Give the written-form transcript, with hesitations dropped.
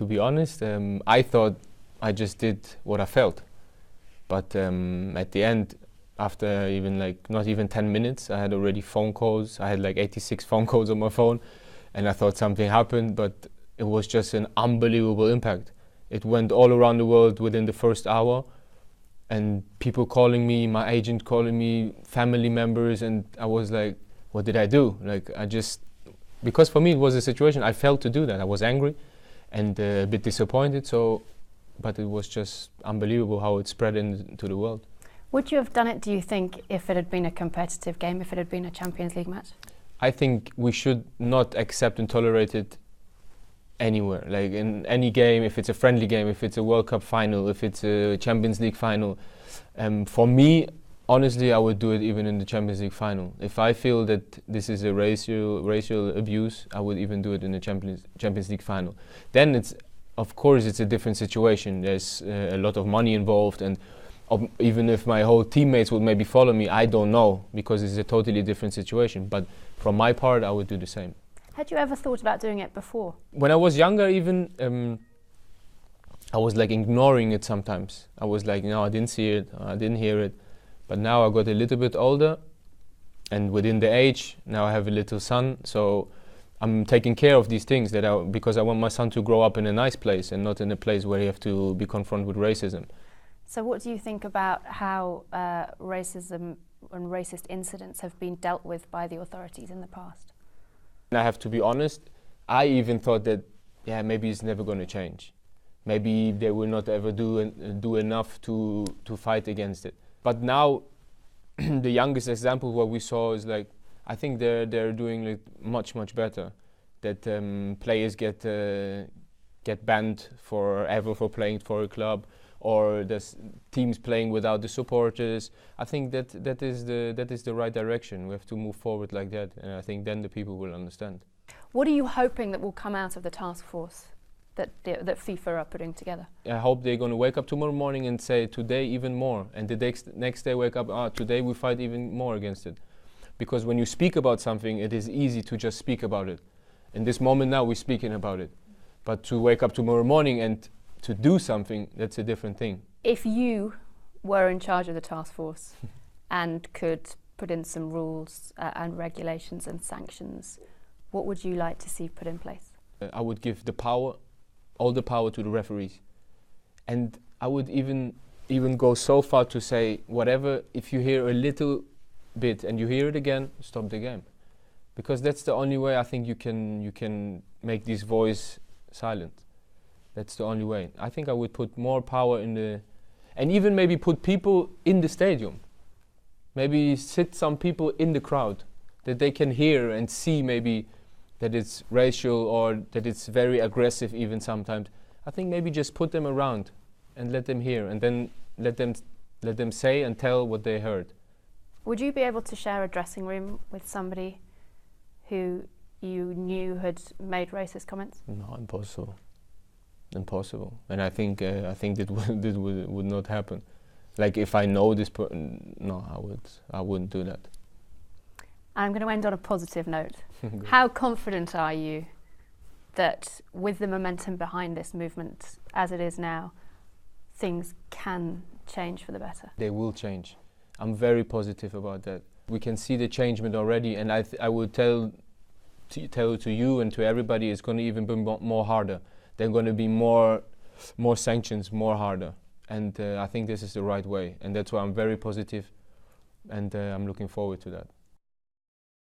To be honest, I thought I just did what I felt. But at the end, after even not even 10 minutes, I had already phone calls. I had 86 phone calls on my phone, and I thought something happened, but it was just an unbelievable impact. It went all around the world within the first hour, and people calling me, my agent calling me, family members, and I was like, what did I do? Because for me it was a situation, I felt to do that. I was angry and a bit disappointed, but it was just unbelievable how it spread into the world. Would you have done it, do you think, if it had been a competitive game, if it had been a Champions League match? I think we should not accept and tolerate it anywhere. Like in any game, if it's a friendly game, if it's a World Cup final, if it's a Champions League final. For me, honestly, I would do it even in the Champions League final. If I feel that this is a racial abuse, I would even do it in the Champions League final. Then of course, it's a different situation. There's a lot of money involved, and even if my whole teammates would maybe follow me, I don't know, because it's a totally different situation. But from my part, I would do the same. Had you ever thought about doing it before? When I was younger, even I was ignoring it sometimes. I was no, I didn't see it, I didn't hear it. But now I got a little bit older, and within the age, now I have a little son, so I'm taking care of these things because I want my son to grow up in a nice place and not in a place where he have to be confronted with racism. So what do you think about how racism and racist incidents have been dealt with by the authorities in the past? And I have to be honest, I even thought that, maybe it's never going to change. Maybe they will not ever do enough to fight against it. But now, the youngest example what we saw is I think they're doing much better. That players get banned forever for playing for a club, or there's teams playing without the supporters. I think that is the right direction. We have to move forward like that, and I think then the people will understand. What are you hoping that will come out of the task force that FIFA are putting together? I hope they're going to wake up tomorrow morning and say today even more, and the next day wake up, today we fight even more against it. Because when you speak about something, it is easy to just speak about it. In this moment now, we're speaking about it. But to wake up tomorrow morning and to do something, that's a different thing. If you were in charge of the task force and could put in some rules and regulations and sanctions, what would you like to see put in place? I would give all the power to the referees. And I would even go so far to say, whatever, if you hear a little bit and you hear it again, stop the game, because that's the only way I think you can make this voice silent. That's the only way. I think I would put more power and even maybe put people in the stadium, maybe sit some people in the crowd that they can hear and see maybe that it's racial or that it's very aggressive even sometimes. I think maybe just put them around and let them hear, and then let them say and tell what they heard. Would you be able to share a dressing room with somebody who you knew had made racist comments? No, impossible. And I think that would not happen. If I know this person, no, I wouldn't do that. I'm going to end on a positive note. How confident are you that with the momentum behind this movement as it is now, things can change for the better? They will change. I'm very positive about that. We can see the changement already, and I would tell to you and to everybody, it's going to even be more harder. There are going to be more sanctions, more harder, and I think this is the right way, and that's why I'm very positive, and I'm looking forward to that.